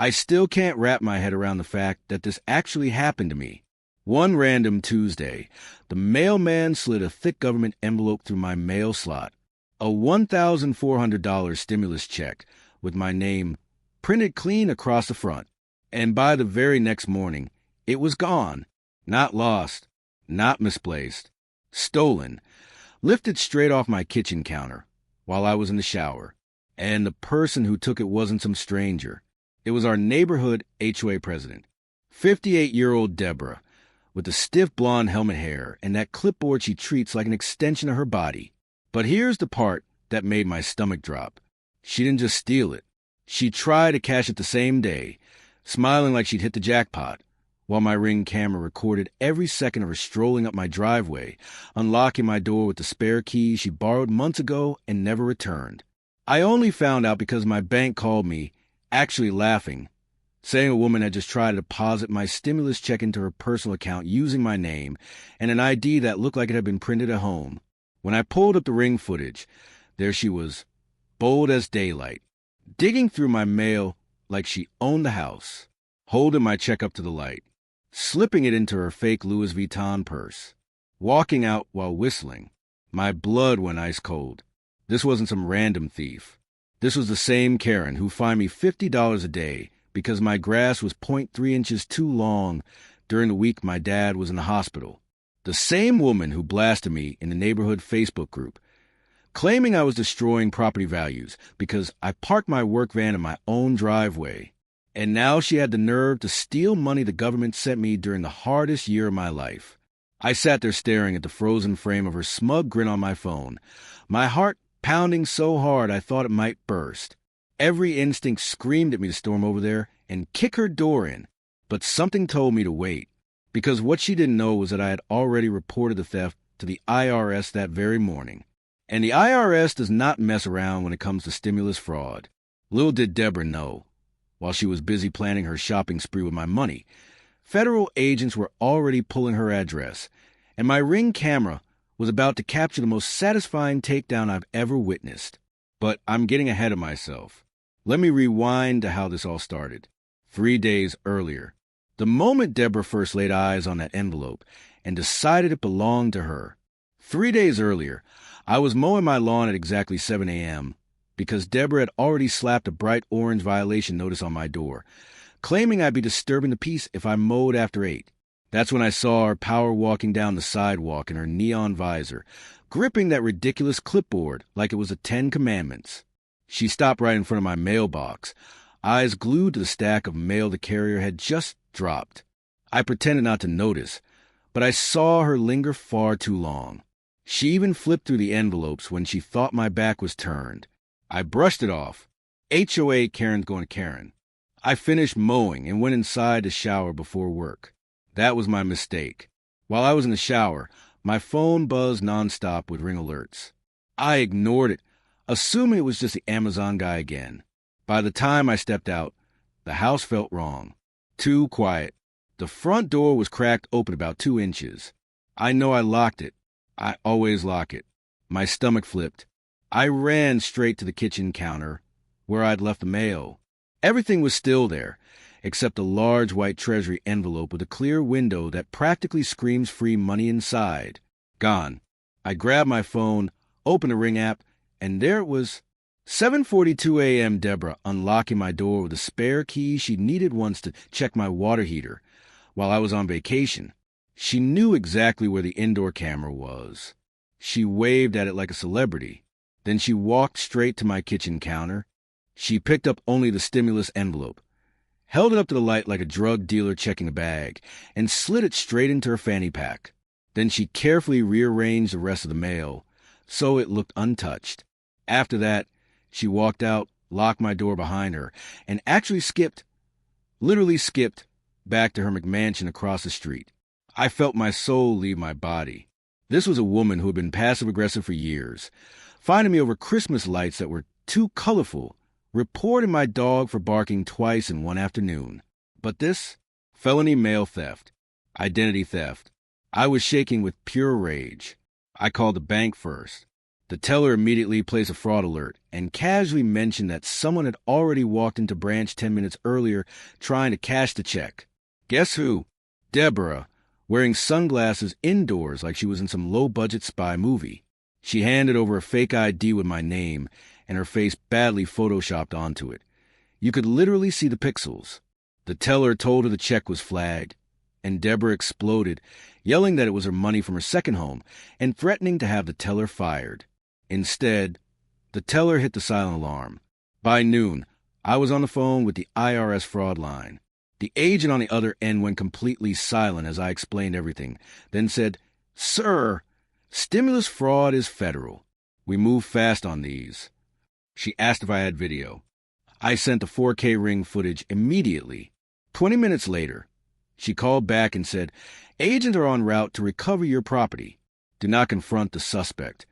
I still can't wrap my head around the fact that this actually happened to me. One random Tuesday, the mailman slid a thick government envelope through my mail slot. A $1,400 stimulus check with my name printed clean across the front. And by the very next morning, it was gone. Not lost, not misplaced. Stolen. Lifted straight off my kitchen counter while I was in the shower. And the person who took it wasn't some stranger. It was our neighborhood HOA president, 58-year-old Deborah, with the stiff blonde helmet hair and that clipboard she treats like an extension of her body. But here's the part that made my stomach drop. She didn't just steal it. She tried to cash it the same day, smiling like she'd hit the jackpot, while my Ring camera recorded every second of her strolling up my driveway, unlocking my door with the spare key she borrowed months ago and never returned. I only found out because my bank called me, actually laughing, saying a woman had just tried to deposit my stimulus check into her personal account using my name and an ID that looked like it had been printed at home. When I pulled up the Ring footage, there she was, bold as daylight, digging through my mail like she owned the house, holding my check up to the light, slipping it into her fake Louis Vuitton purse, walking out while whistling. My blood went ice cold. This wasn't some random thief. This was the same Karen who fined me $50 a day because my grass was 0.3 inches too long during the week my dad was in the hospital. The same woman who blasted me in the neighborhood Facebook group, claiming I was destroying property values because I parked my work van in my own driveway. And now she had the nerve to steal money the government sent me during the hardest year of my life. I sat there staring at the frozen frame of her smug grin on my phone, my heart pounding so hard I thought it might burst. Every instinct screamed at me to storm over there and kick her door in, but something told me to wait, because what she didn't know was that I had already reported the theft to the IRS that very morning. And the IRS does not mess around when it comes to stimulus fraud. Little did Deborah know, while she was busy planning her shopping spree with my money, federal agents were already pulling her address, and my Ring camera was about to capture the most satisfying takedown I've ever witnessed. But I'm getting ahead of myself. Let me rewind to how this all started. 3 days earlier, the moment Deborah first laid eyes on that envelope and decided it belonged to her. 3 days earlier, I was mowing my lawn at exactly 7 a.m. because Deborah had already slapped a bright orange violation notice on my door, claiming I'd be disturbing the peace if I mowed after 8. That's when I saw her power walking down the sidewalk in her neon visor, gripping that ridiculous clipboard like it was the 10 Commandments. She stopped right in front of my mailbox, eyes glued to the stack of mail the carrier had just dropped. I pretended not to notice, but I saw her linger far too long. She even flipped through the envelopes when she thought my back was turned. I brushed it off. HOA Karen's going to Karen. I finished mowing and went inside to shower before work. That was my mistake. While I was in the shower, my phone buzzed nonstop with Ring alerts. I ignored it, assuming it was just the Amazon guy again. By the time I stepped out, the house felt wrong. Too quiet. The front door was cracked open about 2 inches. I know I locked it. I always lock it. My stomach flipped. I ran straight to the kitchen counter, where I'd left the mail. Everything was still there, except a large white Treasury envelope with a clear window that practically screams free money inside. Gone. I grabbed my phone, opened the Ring app, and there it was. 7:42 a.m. Deborah unlocking my door with a spare key she needed once to check my water heater while I was on vacation. She knew exactly where the indoor camera was. She waved at it like a celebrity. Then she walked straight to my kitchen counter. She picked up only the stimulus envelope, held it up to the light like a drug dealer checking a bag, and slid it straight into her fanny pack. Then she carefully rearranged the rest of the mail so it looked untouched. After that, she walked out, locked my door behind her, and actually literally skipped, back to her McMansion across the street. I felt my soul leave my body. This was a woman who had been passive-aggressive for years, finding me over Christmas lights that were too colorful, reporting my dog for barking twice in one afternoon. But this, felony mail theft, identity theft. I was shaking with pure rage. I called the bank first. The teller immediately placed a fraud alert and casually mentioned that someone had already walked into branch 10 minutes earlier trying to cash the check. Guess who? Deborah, wearing sunglasses indoors like she was in some low-budget spy movie. She handed over a fake ID with my name and her face badly photoshopped onto it. You could literally see the pixels. The teller told her the check was flagged, and Deborah exploded, yelling that it was her money from her second home and threatening to have the teller fired. Instead, the teller hit the silent alarm. By noon, I was on the phone with the IRS fraud line. The agent on the other end went completely silent as I explained everything, then said, "Sir, stimulus fraud is federal. We move fast on these." She asked if I had video. I sent the 4K ring footage immediately. 20 minutes later, she called back and said, "Agents are en route to recover your property. Do not confront the suspect."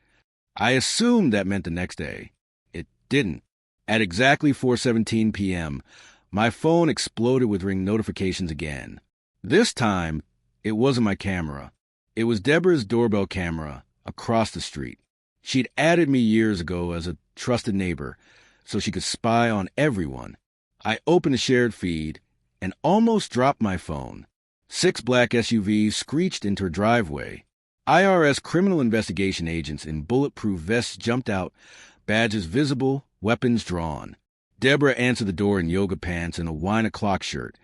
I assumed that meant the next day. It didn't. At exactly 4:17 p.m., my phone exploded with ring notifications again. This time, it wasn't my camera. It was Deborah's doorbell camera across the street. She'd added me years ago as a trusted neighbor, so she could spy on everyone. I opened the shared feed and almost dropped my phone. 6 black SUVs screeched into her driveway. IRS criminal investigation agents in bulletproof vests jumped out, badges visible, weapons drawn. Deborah answered the door in yoga pants and a wine o'clock shirt,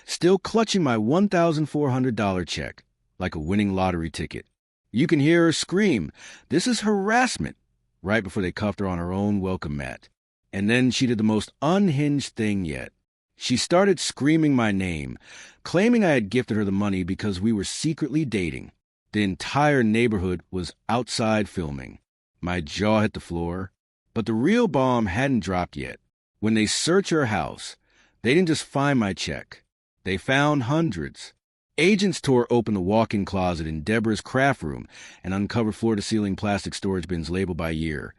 still clutching my $1,400 check like a winning lottery ticket. You can hear her scream, "This is harassment," right before they cuffed her on her own welcome mat. And then she did the most unhinged thing yet. She started screaming my name, claiming I had gifted her the money because we were secretly dating. The entire neighborhood was outside filming. My jaw hit the floor. But the real bomb hadn't dropped yet. When they searched her house, they didn't just find my check. They found hundreds. Agents tore open the walk-in closet in Deborah's craft room and uncovered floor-to-ceiling plastic storage bins labeled by year,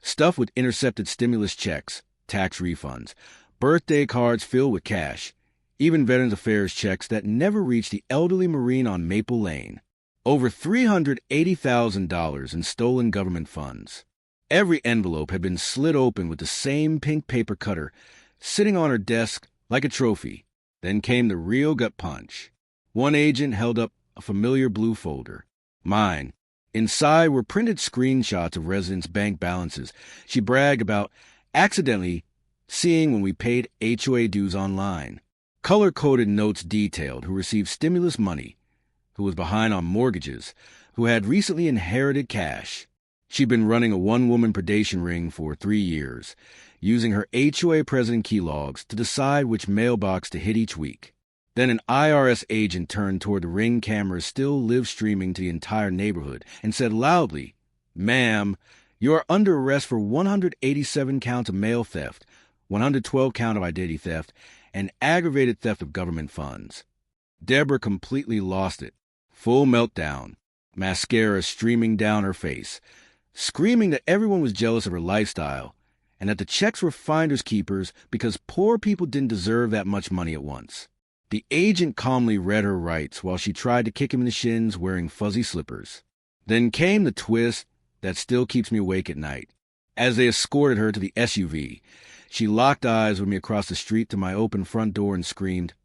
stuffed with intercepted stimulus checks, tax refunds, birthday cards filled with cash, even Veterans Affairs checks that never reached the elderly Marine on Maple Lane. Over $380,000 in stolen government funds. Every envelope had been slit open with the same pink paper cutter, sitting on her desk like a trophy. Then came the real gut punch. One agent held up a familiar blue folder. Mine. Inside were printed screenshots of residents' bank balances she bragged about accidentally seeing when we paid HOA dues online. Color-coded notes detailed who received stimulus money, who was behind on mortgages, who had recently inherited cash. She'd been running a one-woman predation ring for 3 years, using her HOA president key logs to decide which mailbox to hit each week. Then an IRS agent turned toward the ring cameras still live-streaming to the entire neighborhood and said loudly, "Ma'am, you are under arrest for 187 counts of mail theft, 112 count of identity theft, and aggravated theft of government funds." Deborah completely lost it. Full meltdown, mascara streaming down her face, screaming that everyone was jealous of her lifestyle and that the checks were finders keepers because poor people didn't deserve that much money at once. The agent calmly read her rights while she tried to kick him in the shins wearing fuzzy slippers. Then came the twist that still keeps me awake at night. As they escorted her to the SUV, she locked eyes with me across the street to my open front door and screamed,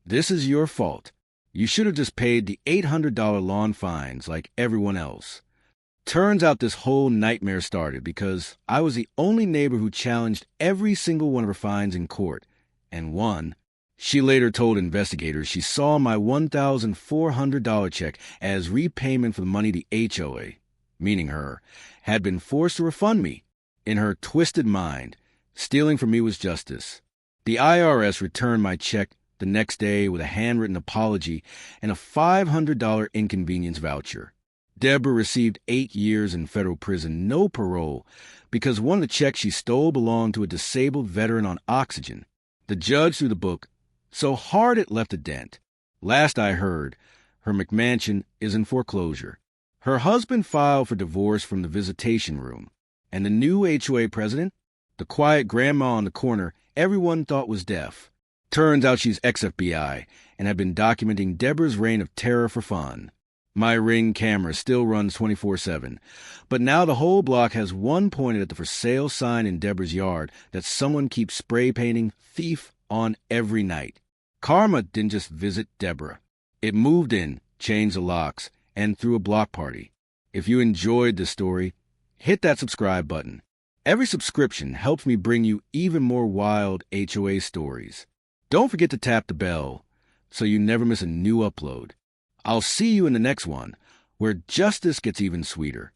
"This is your fault. You should have just paid the $800 lawn fines like everyone else." Turns out this whole nightmare started because I was the only neighbor who challenged every single one of her fines in court, and won. She later told investigators she saw my $1,400 check as repayment for the money the HOA, meaning her, had been forced to refund me. In her twisted mind, stealing from me was justice. The IRS returned my check the next day with a handwritten apology and a $500 inconvenience voucher. Deborah received 8 years in federal prison, no parole, because one of the checks she stole belonged to a disabled veteran on oxygen. The judge threw the book so hard it left a dent. Last I heard, her McMansion is in foreclosure. Her husband filed for divorce from the visitation room. And the new HOA president, the quiet grandma on the corner everyone thought was deaf. Turns out she's ex-FBI and had been documenting Deborah's reign of terror for fun. My Ring camera still runs 24/7. But now the whole block has one pointed at the for sale sign in Deborah's yard that someone keeps spray painting thief on every night. Karma didn't just visit Deborah. It moved in, changed the locks, and threw a block party. If you enjoyed this story, hit that subscribe button. Every subscription helps me bring you even more wild HOA stories. Don't forget to tap the bell so you never miss a new upload. I'll see you in the next one, where justice gets even sweeter.